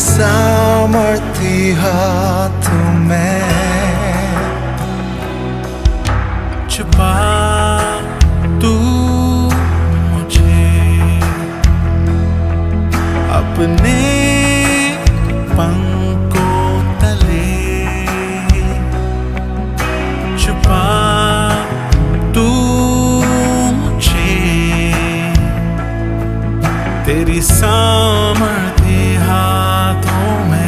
सामर्थी हाथों में छुपा तू मुझे अपने पंखों तले, छुपा तू मुझे तेरी सामर्थी हाथों में।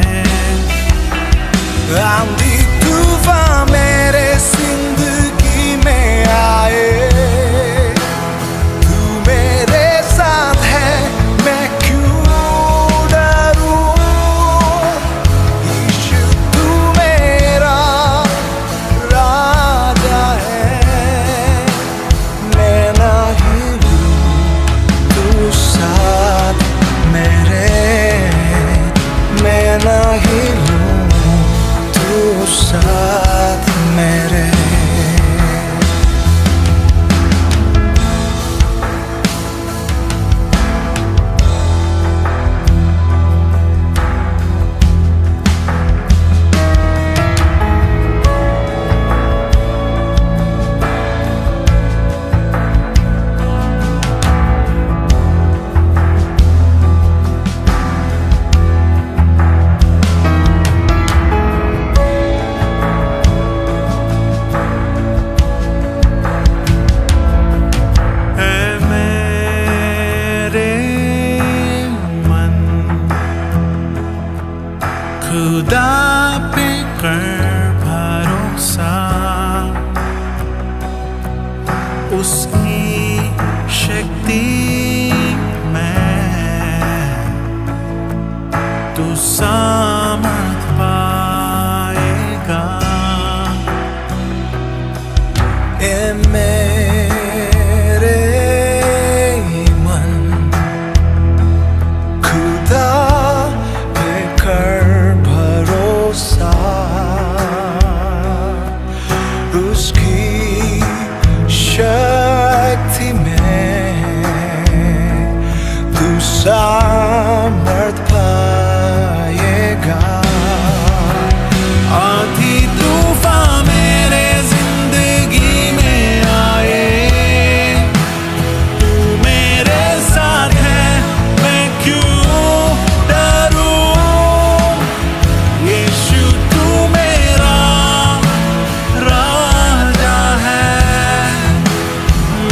आंधी तूफान मेरे जिंदगी में आए, तू मेरे साथ है, मैं क्यों डरूं। यीशु तू मेरा राजा है, मैं ना हिलूं, तू साथ मेरे, मैं ना हिलूं, तू साथ मेरे। खुदा पे कर भरोसा, उसकी शक्ति में तू सामर्थ पाएगा। ए मेरे मन खुदा पे कर भरोसा, उसकी शक्ति में तू सामर्थ पाएगा। आंधी तूफान मेरे जिंदगी में आए, तू मेरे साथ है, मैं क्यों डरूं। यीशु तू मेरा राजा है,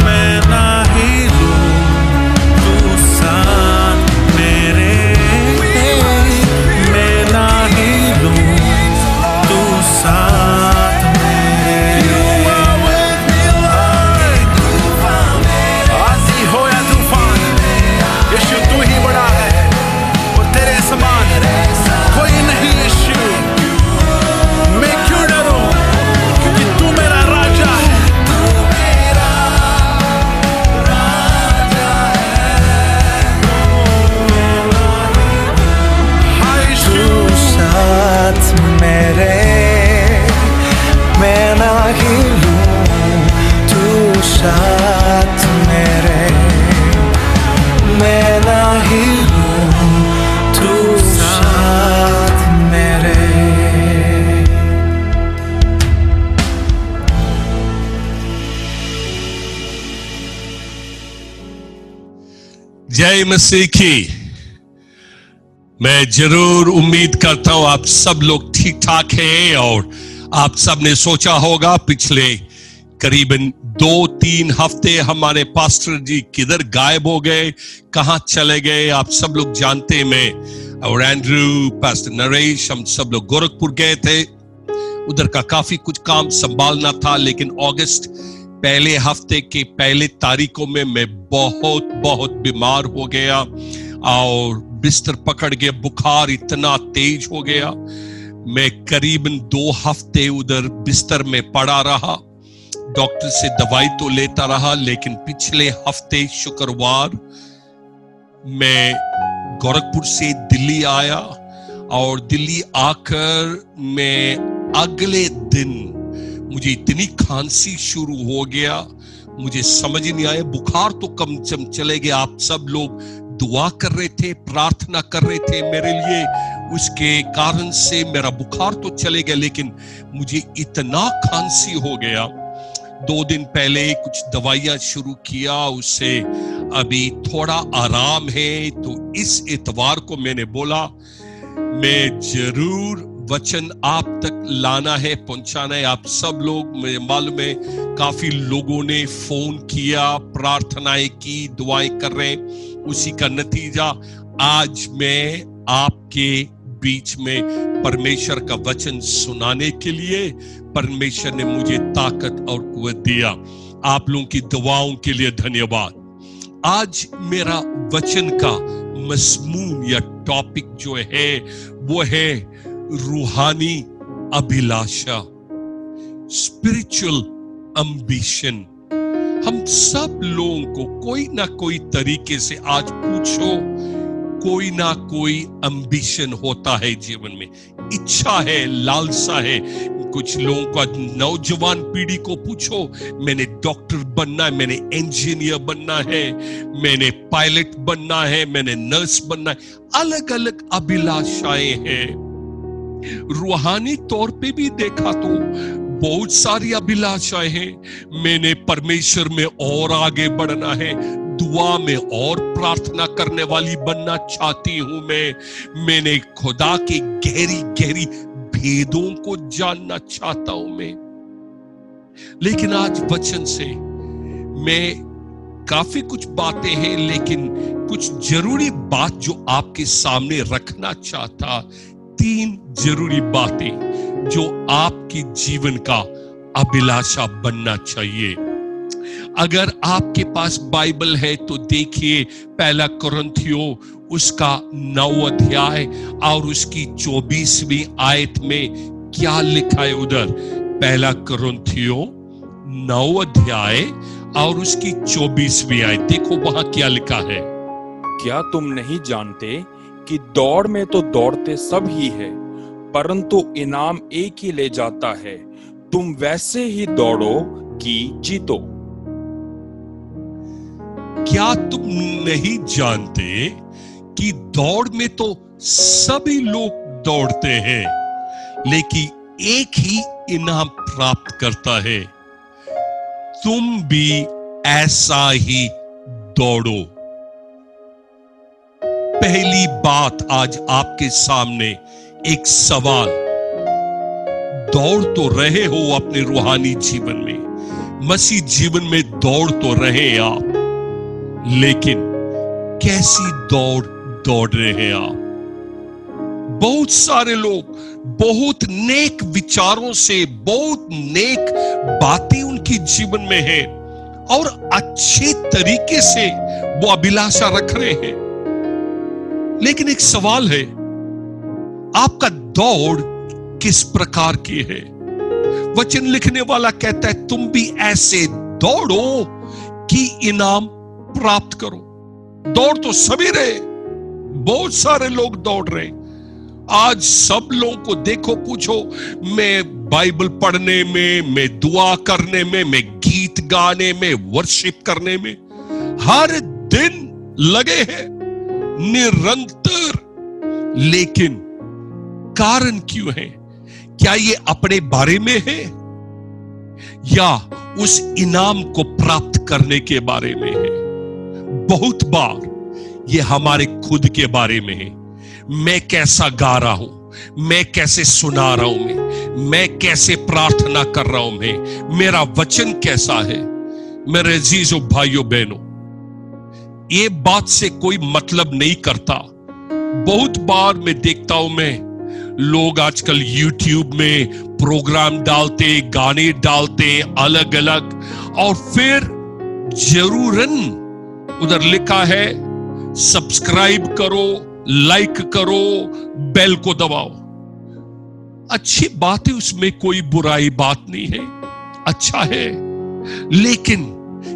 मैं ना हिलूं, तू साथ मेरे, मैं ना हिलूं, तू साथ मेरे। आंधी हो या तूफान, यीशु तू ही बड़ा है और तेरे समान कोई नहीं। यीशु मैं क्यों डरूं, क्योंकि तू मेरा राजा है। हाँ यीशु, तू साथ मेरे, मैं ना हिलूं, तू साथ मेरे, मैं ना हिलूं, तू साथ मेरे। जय मसीह की। मैं जरूर उम्मीद करता हूं आप सब लोग ठीक ठाक हैं और आप सब ने सोचा होगा पिछले करीबन 2-3 हफ्ते हमारे पास्टर जी किधर गायब हो गए, कहां चले गए। आप सब लोग जानते हैं, मैं और एंड्रू, पास्टर नरेश, हम सब लोग गोरखपुर गए थे। उधर का काफी कुछ काम संभालना था, लेकिन अगस्त पहले हफ्ते के पहले तारीखों में मैं बहुत बीमार हो गया और बिस्तर पकड़ के बुखार इतना तेज हो गया, मैं करीबन 2 हफ्ते उधर बिस्तर में पड़ा रहा। डॉक्टर से दवाई तो लेता रहा, लेकिन पिछले हफ्ते शुक्रवार मैं गोरखपुर से दिल्ली आया और दिल्ली आकर मैं अगले दिन मुझे इतनी खांसी शुरू हो गया, मुझे समझ नहीं आया। बुखार तो कम चले गए। आप सब लोग दुआ कर रहे थे, प्रार्थना कर रहे थे मेरे लिए। उसके कारण से मेरा बुखार तो चले गया, लेकिन मुझे इतना खांसी हो गया। 2 दिन पहले कुछ दवाइयां शुरू किया, उससे अभी थोड़ा आराम है। तो इस इतवार को मैंने बोला मैं जरूर वचन आप तक लाना है, पहुंचाना है। आप सब लोग, मुझे मालूम है काफी लोगों ने फोन किया, प्रार्थनाएं की, दुआएं कर रहे हैं। उसी का नतीजा आज मैं आपके बीच में परमेश्वर का वचन सुनाने के लिए परमेश्वर ने मुझे ताकत और कुव्वत दिया। आप लोगों की दुआओं के लिए धन्यवाद। आज मेरा वचन का मज़मून या टॉपिक जो है वो है रूहानी अभिलाषा, स्पिरिचुअल एम्बिशन। हम सब लोगों को कोई ना कोई तरीके से, आज पूछो, कोई ना कोई एम्बिशन होता है जीवन में, इच्छा है, लालसा है। कुछ लोगों का, नौजवान पीढ़ी को पूछो, मैंने डॉक्टर बनना है, मैंने इंजीनियर बनना है, मैंने पायलट बनना है, मैंने नर्स बनना है। अलग अलग अभिलाषाएं हैं। रूहानी तौर पे भी देखा तो बहुत सारी अभिलाषाएं हैं। मैंने परमेश्वर में और आगे बढ़ना है, दुआ में और प्रार्थना करने वाली बनना चाहती हूं मैंने खुदा के गहरी गहरी भेदों को जानना चाहता हूं मैं। लेकिन आज वचन से मैं काफी कुछ बातें हैं, लेकिन कुछ जरूरी बात जो आपके सामने रखना चाहता, 3 जरूरी बातें जो आपके जीवन का अभिलाषा बनना चाहिए। अगर आपके पास बाइबल है तो देखिए 1 कुरिन्थियों उसका 9 अध्याय और उसकी 24वीं आयत में क्या लिखा है। उधर 1 कुरिन्थियों 9 अध्याय और उसकी 24वीं आयत, देखो वहां क्या लिखा है। क्या तुम नहीं जानते कि दौड़ में तो दौड़ते सब ही है, परंतु इनाम एक ही ले जाता है। तुम वैसे ही दौड़ो कि जीतो। क्या तुम नहीं जानते कि दौड़ में तो सभी लोग दौड़ते हैं, लेकिन एक ही इनाम प्राप्त करता है। तुम भी ऐसा ही दौड़ो। पहली बात आज आपके सामने एक सवाल, दौड़ तो रहे हो अपने रूहानी जीवन में, मसीह जीवन में दौड़ तो रहे आप, लेकिन कैसी दौड़ रहे हैं आप? बहुत सारे लोग बहुत नेक विचारों से, बहुत नेक बातें उनकी जीवन में है और अच्छे तरीके से वो अभिलाषा रख रहे हैं, लेकिन एक सवाल है, आपका दौड़ किस प्रकार की है? वचन लिखने वाला कहता है तुम भी ऐसे दौड़ो कि इनाम प्राप्त करो। दौड़ तो सभी रहे, बहुत सारे लोग दौड़ रहे। आज सब लोगों को देखो, पूछो, मैं बाइबल पढ़ने में, मैं दुआ करने में, मैं गीत गाने में, वर्शिप करने में हर दिन लगे हैं निरंतर, लेकिन कारण क्यों है? क्या ये अपने बारे में है या उस इनाम को प्राप्त करने के बारे में है? बहुत बार ये हमारे खुद के बारे में है। मैं कैसा गा रहा हूं, मैं कैसे सुना रहा हूं, मैं कैसे प्रार्थना कर रहा हूं, मेरा वचन कैसा है। मेरे अजीजों भाइयों बहनों, ये बात से कोई मतलब नहीं करता। बहुत बार मैं देखता हूं, मैं लोग आजकल YouTube में प्रोग्राम डालते, गाने डालते अलग अलग, और फिर जरूरन उधर लिखा है सब्सक्राइब करो, लाइक करो, बेल को दबाओ। अच्छी बात है, उसमें कोई बुराई बात नहीं है, अच्छा है, लेकिन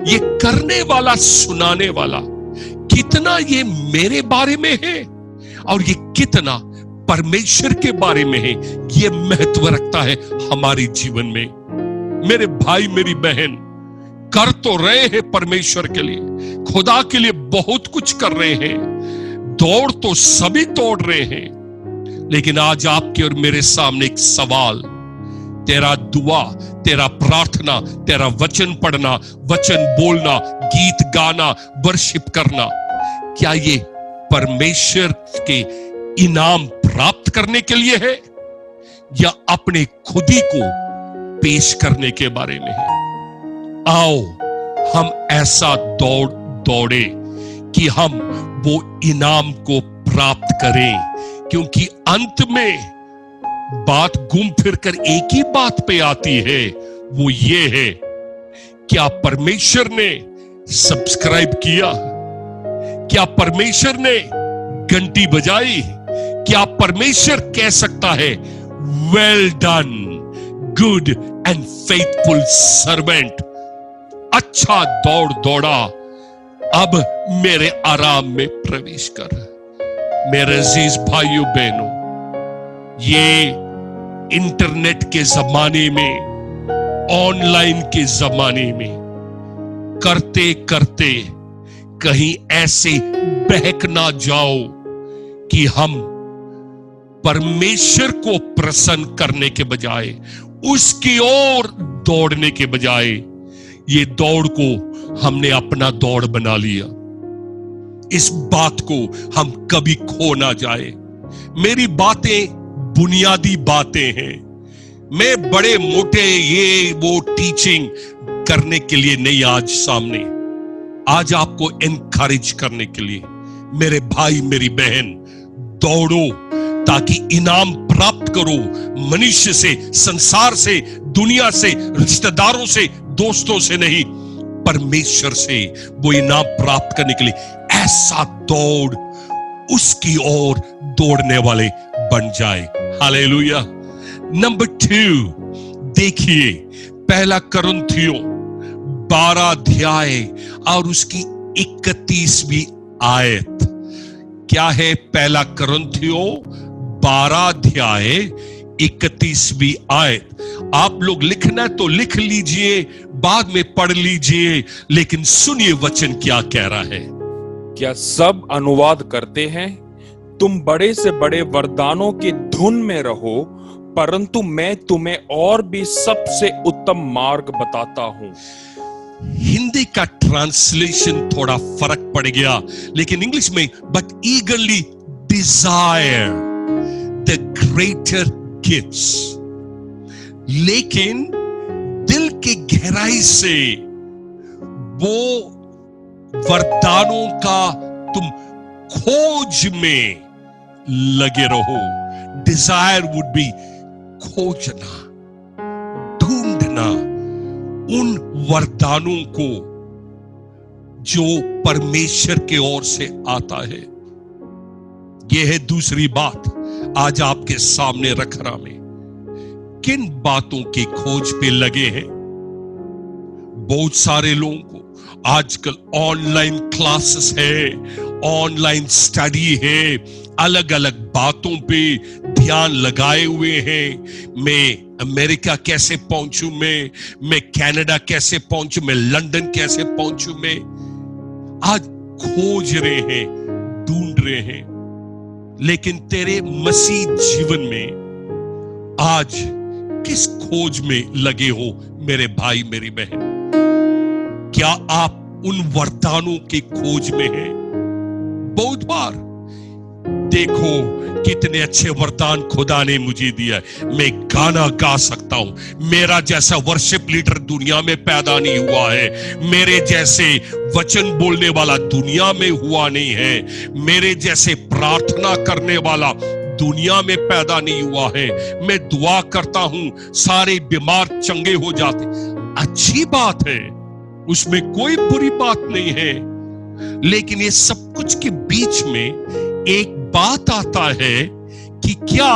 ये करने वाला, सुनाने वाला कितना ये मेरे बारे में है और ये कितना परमेश्वर के बारे में है, ये महत्व रखता है हमारे जीवन में। मेरे भाई मेरी बहन कर तो रहे हैं परमेश्वर के लिए, खुदा के लिए बहुत कुछ कर रहे हैं, दौड़ तो सभी दौड़ रहे हैं, लेकिन आज आपके और मेरे सामने एक सवाल, तेरा दुआ, तेरा प्रार्थना, तेरा वचन पढ़ना, वचन बोलना, गीत गाना, वर्शिप करना, क्या ये परमेश्वर के इनाम प्राप्त करने के लिए है या अपने खुद ही को पेश करने के बारे में है? आओ हम ऐसा दौड़े कि हम वो इनाम को प्राप्त करें, क्योंकि अंत में बात घूम फिर कर एक ही बात पे आती है, वो ये है, क्या परमेश्वर ने सब्सक्राइब किया? क्या परमेश्वर ने घंटी बजाई? क्या परमेश्वर कह सकता है well done good and faithful servant, अच्छा दौड़ा, अब मेरे आराम में प्रवेश कर। मेरे अजीज भाइयों बहनों, ये इंटरनेट के जमाने में, ऑनलाइन के जमाने में करते करते कहीं ऐसे बहक ना जाओ कि हम परमेश्वर को प्रसन्न करने के बजाय, उसकी ओर दौड़ने के बजाय, ये दौड़ को हमने अपना दौड़ बना लिया। इस बात को हम कभी खो ना जाए। मेरी बातें बुनियादी बातें हैं, मैं बड़े मोटे ये वो टीचिंग करने के लिए नहीं आज सामने, आज आपको एनकरेज करने के लिए। मेरे भाई मेरी बहन, दौड़ो ताकि इनाम प्राप्त करो, मनुष्य से, संसार से, दुनिया से, रिश्तेदारों से, दोस्तों से नहीं, परमेश्वर से वो इनाम प्राप्त करने के लिए ऐसा दौड़, उसकी ओर दौड़ने वाले बन जाए। हालेलुया। नंबर 2 देखिए, पहला कुरिन्थियों 12 अध्याय और उसकी 31वीं आयत। क्या है पहला कुरिन्थियों 12 अध्याय 31वीं आयत? आप लोग लिखना है तो लिख लीजिए, बाद में पढ़ लीजिए, लेकिन सुनिए वचन क्या कह रहा है। क्या सब अनुवाद करते हैं? तुम बड़े से बड़े वरदानों की धुन में रहो, परंतु मैं तुम्हें और भी सबसे उत्तम मार्ग बताता हूं। हिंदी का ट्रांसलेशन थोड़ा फर्क पड़ गया, लेकिन इंग्लिश में but ईगरली Dzire the greater gifts, लेकिन दिल की गहराई से वो वरदानों का तुम खोज में लगे रहो। डिजायर वुड बी खोजना, ढूंढना उन वरदानों को जो परमेश्वर के ओर से आता है। यह है दूसरी बात आज आपके सामने रख रहा मैं। किन बातों की खोज पे लगे हैं? बहुत सारे लोगों को आजकल ऑनलाइन क्लासेस है, ऑनलाइन स्टडी है, अलग अलग बातों पे ध्यान लगाए हुए हैं। मैं अमेरिका कैसे पहुंचूं, मैं कनाडा कैसे पहुंचूं, मैं लंदन कैसे पहुंचूं, मैं आज खोज रहे हैं, ढूंढ रहे हैं। लेकिन तेरे मसीह जीवन में आज किस खोज में लगे हो मेरे भाई मेरी बहन? क्या आप उन वरदानों की खोज में हैं? बहुत बार देखो कितने अच्छे वरदान खुदा ने मुझे दिया है। मैं गाना गा सकता हूं। मेरा जैसा वर्शिप लीडर दुनिया में पैदा नहीं हुआ है, मेरे जैसे वचन बोलने वाला दुनिया में हुआ नहीं है, मेरे जैसे प्रार्थना करने वाला दुनिया में पैदा नहीं हुआ है। मैं दुआ करता हूं, सारे बीमार चंगे हो जाते। अच्छी बात है, उसमें कोई बुरी बात नहीं है, लेकिन ये सब कुछ के बीच में एक बात आता है कि क्या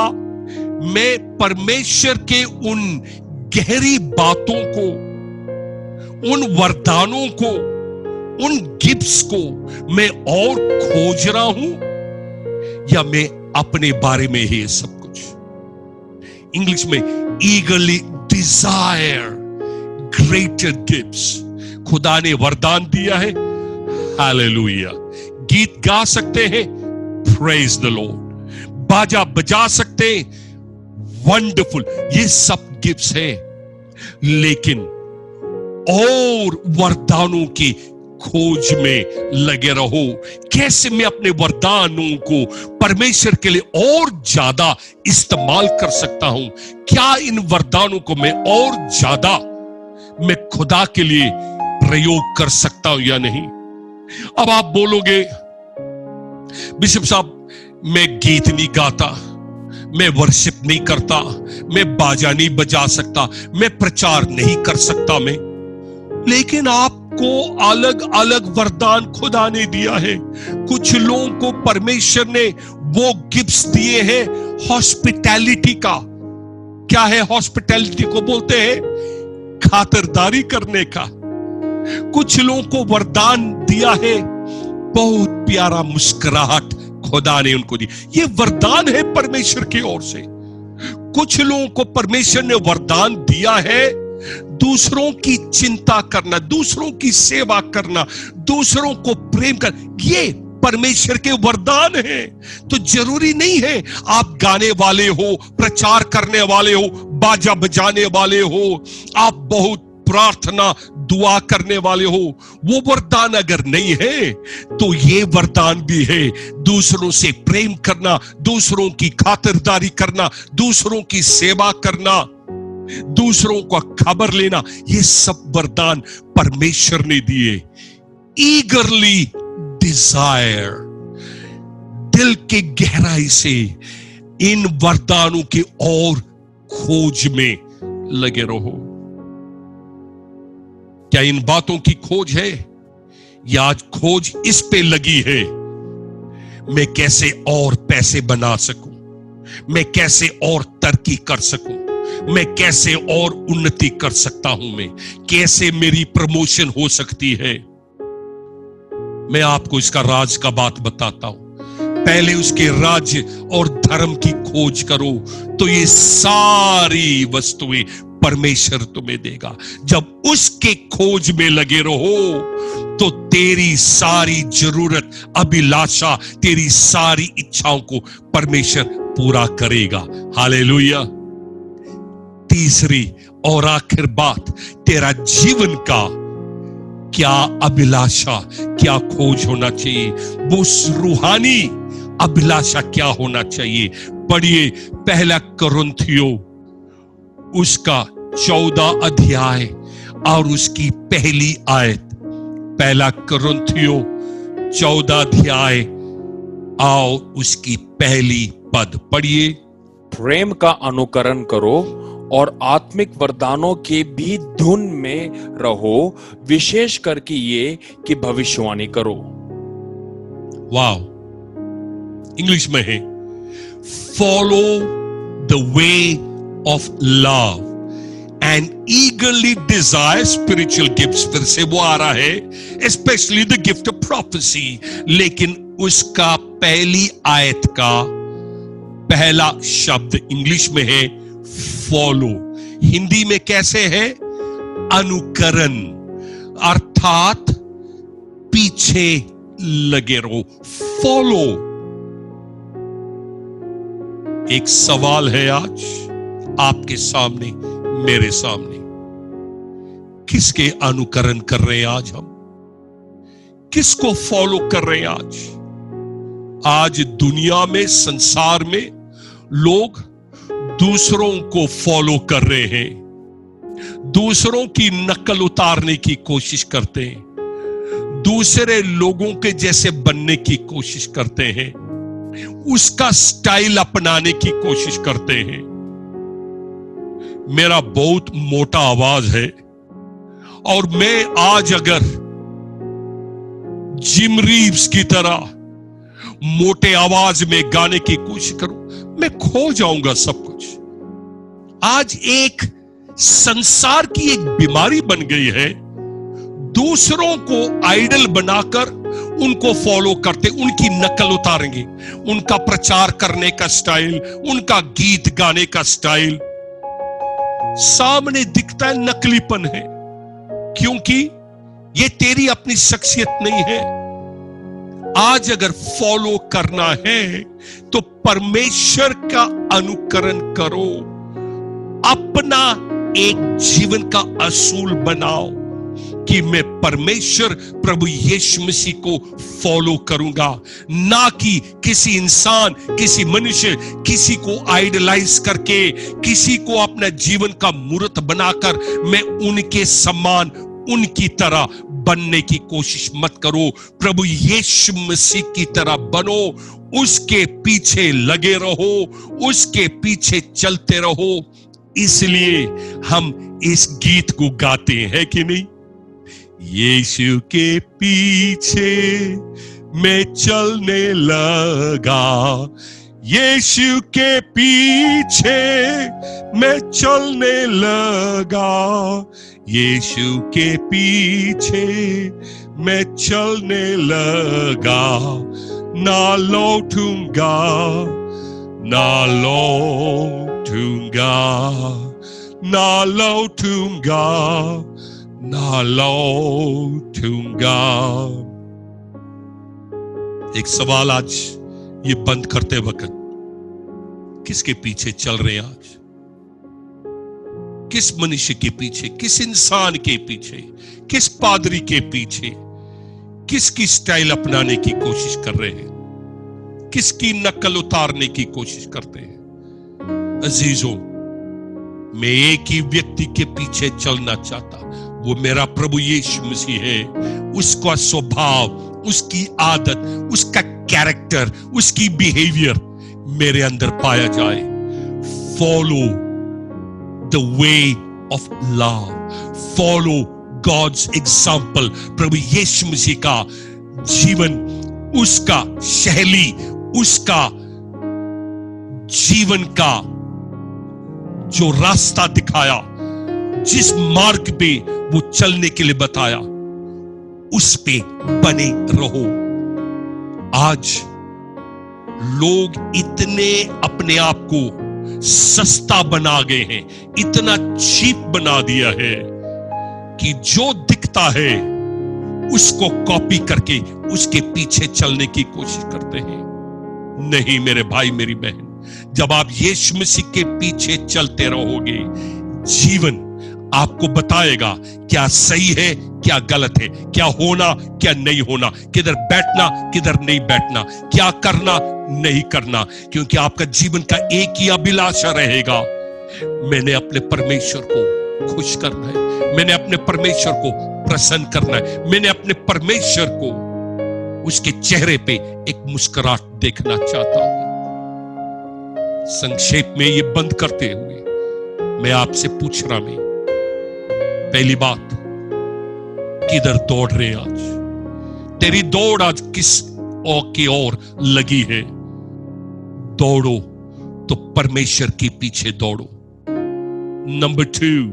मैं परमेश्वर के उन गहरी बातों को, उन वरदानों को, उन गिफ्ट्स को मैं और खोज रहा हूं, या मैं अपने बारे में ही सब कुछ? इंग्लिश में ईगरली डिजायर ग्रेटर गिफ्ट्स। खुदा ने वरदान दिया है, हालेलुया। गीत गा सकते हैं, प्रेज द लॉर्ड। बाजा बजा सकते हैं, वंडरफुल, ये सब गिफ्ट्स है। लेकिन और वरदानों की खोज में लगे रहो। कैसे मैं अपने वरदानों को परमेश्वर के लिए और ज्यादा इस्तेमाल कर सकता हूं? क्या इन वरदानों को मैं और ज्यादा मैं खुदा के लिए प्रयोग कर सकता हूं या नहीं? अब आप बोलोगे, बिशप साहब, मैं गीत नहीं गाता, मैं वर्शिप नहीं करता, मैं बाजा नहीं बजा सकता, मैं प्रचार नहीं कर सकता मैं। लेकिन आपको अलग अलग वरदान खुदा ने दिया है। कुछ लोगों को परमेश्वर ने वो गिफ्ट्स दिए हैं हॉस्पिटैलिटी का। क्या है हॉस्पिटैलिटी को बोलते हैं? खातिरदारी करने का। कुछ लोगों को वरदान दिया है, बहुत प्यारा मुस्कुराहट खुदा ने उनको दी। ये वरदान है परमेश्वर की ओर से। कुछ लोगों को परमेश्वर ने वरदान दिया है दूसरों की चिंता करना, दूसरों की सेवा करना, दूसरों को प्रेम कर। ये परमेश्वर के वरदान है। तो जरूरी नहीं है आप गाने वाले हो, प्रचार करने वाले हो, बाजा बजाने वाले हो, आप बहुत प्रार्थना दुआ करने वाले हो। वो वरदान अगर नहीं है तो ये वरदान भी है, दूसरों से प्रेम करना, दूसरों की खातिरदारी करना, दूसरों की सेवा करना, दूसरों को खबर लेना। ये सब वरदान परमेश्वर ने दिए। ईगरली डिजायर, दिल के गहराई से इन वरदानों की और खोज में लगे रहो। क्या इन बातों की खोज है? या आज खोज इस पे लगी है, मैं कैसे और पैसे बना सकूं, मैं कैसे और तरक्की कर सकूं, मैं कैसे और उन्नति कर सकता हूं, मैं कैसे मेरी प्रमोशन हो सकती है? मैं आपको इसका राज का बात बताता हूं। पहले उसके राज्य और धर्म की खोज करो तो ये सारी वस्तुएं परमेश्वर तुम्हें देगा। जब उसके खोज में लगे रहो तो तेरी सारी जरूरत, अभिलाषा, तेरी सारी इच्छाओं को परमेश्वर पूरा करेगा। हालेलुया। तीसरी और आखिर बात, तेरा जीवन का क्या अभिलाषा, क्या खोज होना चाहिए? वो रूहानी अभिलाषा क्या होना चाहिए? पढ़िए पहला कुरिन्थियों उसका 14 अध्याय और उसकी पहली आयत। पहला कुरिन्थियों 14 अध्याय और उसकी पहली पद पढ़िए। प्रेम का अनुकरण करो और आत्मिक वरदानों के भी धुन में रहो, विशेष करके ये कि भविष्यवाणी करो। वाओ, इंग्लिश में है, follow the way of love and eagerly desire spiritual gifts। फिर से वो आ रहा है, especially the gift of prophecy। लेकिन उसका पहली आयत का पहला शब्द इंग्लिश में है फॉलो। हिंदी में कैसे है? अनुकरण, अर्थात पीछे लगे रहो। फॉलो। एक सवाल है आज आपके सामने, मेरे सामने, किसके अनुकरण कर रहे हैं आज हम? किसको फॉलो कर रहे हैं आज? आज दुनिया में, संसार में लोग दूसरों को फॉलो कर रहे हैं, दूसरों की नकल उतारने की कोशिश करते हैं, दूसरे लोगों के जैसे बनने की कोशिश करते हैं, उसका स्टाइल अपनाने की कोशिश करते हैं। मेरा बहुत मोटा आवाज है और मैं आज अगर जिम रीव्स की तरह मोटे आवाज में गाने की कोशिश करूं, मैं खो जाऊंगा सब कुछ। आज एक संसार की एक बीमारी बन गई है, दूसरों को आइडल बनाकर उनको फॉलो करते, उनकी नकल उतारेंगे, उनका प्रचार करने का स्टाइल, उनका गीत गाने का स्टाइल सामने दिखता है नकलीपन है, क्योंकि ये तेरी अपनी शख्सियत नहीं है। आज अगर फॉलो करना है तो परमेश्वर का अनुकरण करो, अपना एक जीवन का असूल बनाओ कि मैं परमेश्वर प्रभु यीशु मसीह को फॉलो करूंगा, ना कि किसी इंसान, किसी मनुष्य, किसी को आइडलाइज करके, किसी को अपना जीवन का मूर्त बनाकर मैं उनके समान, उनकी तरह बनने की कोशिश मत करो। प्रभु यीशु मसीह की तरह बनो, उसके पीछे लगे रहो, उसके पीछे चलते रहो। इसलिए हम इस गीत को गाते हैं कि नहीं? यीशु के पीछे मैं चलने लगा, यीशु के पीछे मैं चलने लगा, यीशु के पीछे मैं चलने लगा, ना लौटूंगा, ना लौटूंगा, ना लौटूंगा, ना लौटूंगा। एक सवाल आज ये बंद करते वक्त, किसके पीछे चल रहे हैं आज? किस मनुष्य के पीछे, किस इंसान के पीछे, किस पादरी के पीछे, किसकी स्टाइल अपनाने की कोशिश कर रहे हैं, किसकी नकल उतारने की कोशिश करते हैं? अजीजों, मैं एक ही व्यक्ति के पीछे चलना चाहता, वो मेरा प्रभु यीशु मसीह है। उसका स्वभाव, उसकी आदत, उसका कैरेक्टर, उसकी बिहेवियर मेरे अंदर पाया जाए। Follow the way of love, follow God's example. प्रभु यीशु मसीह का जीवन, उसका शैली, उसका जीवन का जो रास्ता दिखाया, जिस मार्ग पे वो चलने के लिए बताया, उस पे बने रहो। आज लोग इतने अपने आप को सस्ता बना गए हैं, इतना चीप बना दिया है कि जो दिखता है उसको कॉपी करके उसके पीछे चलने की कोशिश करते हैं। नहीं मेरे भाई, मेरी बहन, जब आप यीशु मसीह के पीछे चलते रहोगे, जीवन आपको बताएगा क्या सही है, क्या गलत है, क्या होना, क्या नहीं होना, किधर बैठना, किधर नहीं बैठना, क्या करना, नहीं करना, क्योंकि आपका जीवन का एक ही अभिलाषा रहेगा, मैंने अपने परमेश्वर को खुश करना है, मैंने अपने परमेश्वर को प्रसन्न करना है, मैंने अपने परमेश्वर को उसके चेहरे पे एक मुस्कुराहट देखना चाहता हूं। संक्षेप में ये बंद करते हुए मैं आपसे पूछ रहा हूं, पहली बात, किधर दौड़ रहे हैं आज? तेरी दौड़ आज किस की ओर लगी है? दौड़ो तो परमेश्वर के पीछे दौड़ो। नंबर 2,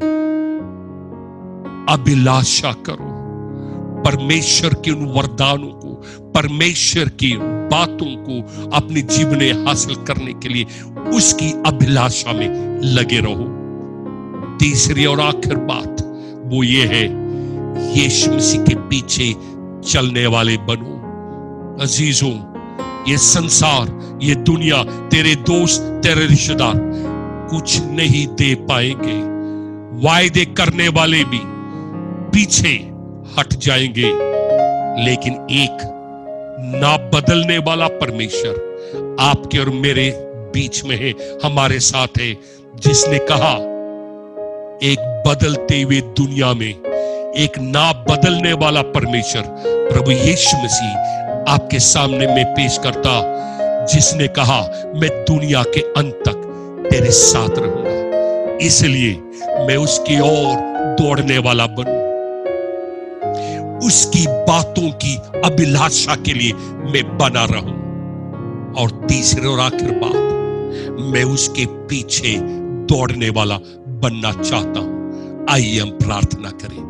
अभिलाषा करो परमेश्वर के उन वरदानों को, परमेश्वर की बातों को अपने जीवन में हासिल करने के लिए उसकी अभिलाषा में लगे रहो। तीसरी और आखिर बात वो ये है, यीशु मसीह के पीछे चलने वाले बनो। अजीजों, ये संसार, ये दुनिया, तेरे दोस्त, तेरे रिश्तेदार कुछ नहीं दे पाएंगे। वायदे करने वाले भी पीछे हट जाएंगे, लेकिन एक ना बदलने वाला परमेश्वर आपके और मेरे बीच में है, हमारे साथ है, जिसने कहा एक बदलते हुए दुनिया में एक ना बदलने वाला परमेश्वर प्रभु यीशु मसीह आपके सामने मैं पेश करता, जिसने कहा मैं दुनिया के अंत तक तेरे साथ रहूंगा। इसलिए मैं उसकी ओर दौड़ने वाला बनूं, उसकी बातों की अभिलाषा के लिए मैं बना रहूं। और तीसरी और आखिर बात, मैं उसके पीछे दौड़ने वाला बनना चाहता हूं। आइए हम प्रार्थना करें।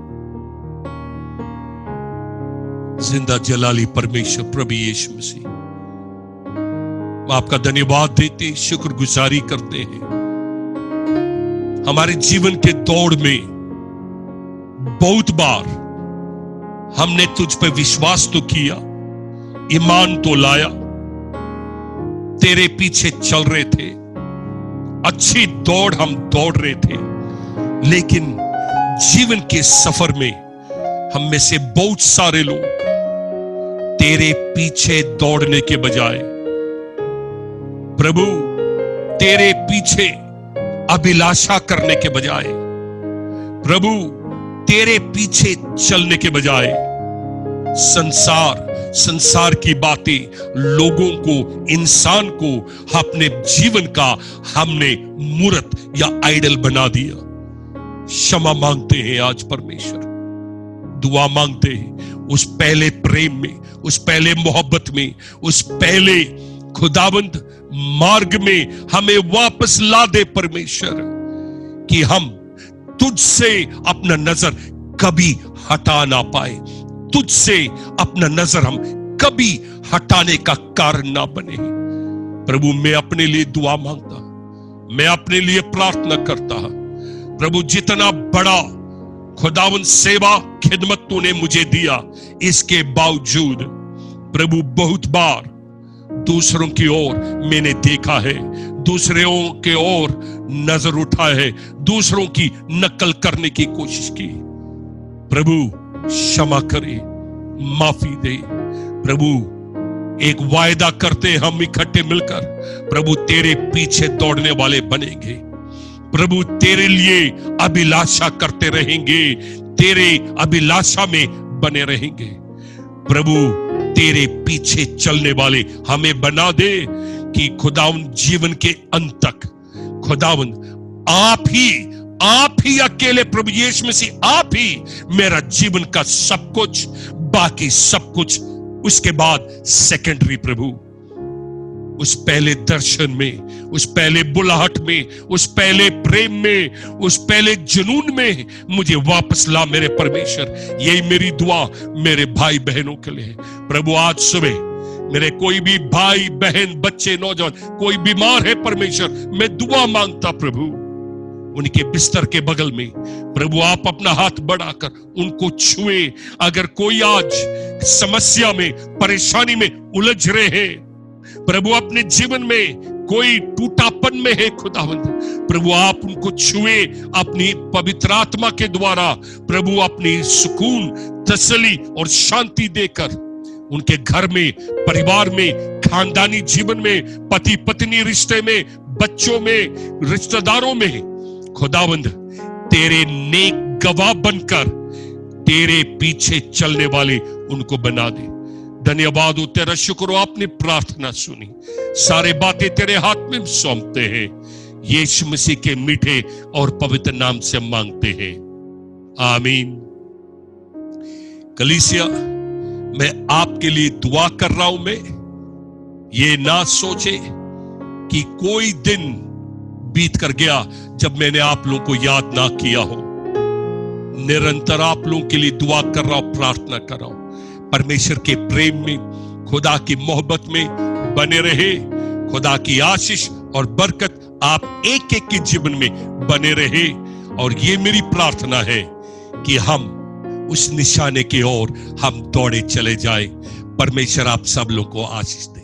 जिंदा जलाली परमेश्वर प्रभु यीशु मसीह, आपका धन्यवाद देते, शुक्रगुजारी करते हैं। हमारे जीवन के दौड़ में बहुत बार हमने तुझ पर विश्वास तो किया, ईमान तो लाया, तेरे पीछे चल रहे थे, अच्छी दौड़ हम दौड़ रहे थे, लेकिन जीवन के सफर में हम में से बहुत सारे लोग तेरे पीछे दौड़ने के बजाय, प्रभु तेरे पीछे अभिलाषा करने के बजाय, प्रभु तेरे पीछे चलने के बजाय संसार की बातें, लोगों को, इंसान को अपने जीवन का हमने मूर्त या आइडल बना दिया। क्षमा मांगते हैं आज परमेश्वर, दुआ मांगते हैं उस पहले प्रेम में, उस पहले मोहब्बत में, उस पहले खुदावंद मार्ग में हमें वापस ला दे परमेश्वर, कि हम तुझसे अपना नजर कभी हटा ना पाए, तुझसे अपना नजर हम कभी हटाने का कारण ना बने। प्रभु मैं अपने लिए दुआ मांगता, मैं अपने लिए प्रार्थना करता, प्रभु जितना बड़ा खुदावन सेवा खिदमत तूने मुझे दिया, इसके बावजूद प्रभु बहुत बार दूसरों की ओर मैंने देखा है, दूसरों के ओर नजर उठा है, दूसरों की नकल करने की कोशिश की। प्रभु क्षमा करे, माफी दे। प्रभु एक वायदा करते हम इकट्ठे मिलकर प्रभु तेरे पीछे दौड़ने वाले बनेंगे, प्रभु तेरे लिए अभिलाषा करते रहेंगे, तेरे अभिलाषा में बने रहेंगे। प्रभु तेरे पीछे चलने वाले हमें बना दे, कि खुदावन जीवन के अंत तक खुदावन आप ही अकेले, प्रभु यीशु मसीह आप ही मेरा जीवन का सब कुछ, बाकी सब कुछ उसके बाद सेकेंडरी। प्रभु उस पहले दर्शन में, उस पहले बुलाहट में, उस पहले प्रेम में, उस पहले जुनून में मुझे वापस ला मेरे परमेश्वर। यही मेरी दुआ मेरे भाई बहनों के लिए। प्रभु आज सुबह मेरे कोई भी भाई बहन बच्चे नौजवान कोई बीमार है परमेश्वर, मैं दुआ मांगता प्रभु उनके बिस्तर के बगल में प्रभु आप अपना हाथ बढ़ाकर उनको छुए। अगर कोई आज समस्या में, परेशानी में उलझ रहे हैं, प्रभु अपने जीवन में कोई टूटापन में है खुदावंद, प्रभु आप उनको छुए अपनी पवित्र आत्मा के द्वारा, प्रभु अपनी सुकून, तसल्ली और शांति देकर उनके घर में, परिवार में, खानदानी जीवन में, पति पत्नी रिश्ते में, बच्चों में, रिश्तेदारों में खुदावंद तेरे नेक गवाह बनकर तेरे पीछे चलने वाले उनको बना दे। धन्यवाद हो, तेरा शुक्र हो, आपने प्रार्थना सुनी, सारे बातें तेरे हाथ में सौंपते हैं, यीशु मसीह के मीठे और पवित्र नाम से मांगते हैं, आमीन। कलीसिया मैं आपके लिए दुआ कर रहा हूं, मैं ये ना सोचे कि कोई दिन बीत कर गया जब मैंने आप लोगों को याद ना किया हो। निरंतर आप लोगों के लिए दुआ कर रहा हूं, प्रार्थना कर रहा हूं, परमेश्वर के प्रेम में, खुदा की मोहब्बत में बने रहे। खुदा की आशीष और बरकत आप एक एक के जीवन में बने रहे। और ये मेरी प्रार्थना है कि हम उस निशाने की ओर हम दौड़े चले जाए। परमेश्वर आप सब लोगों को आशीष दे।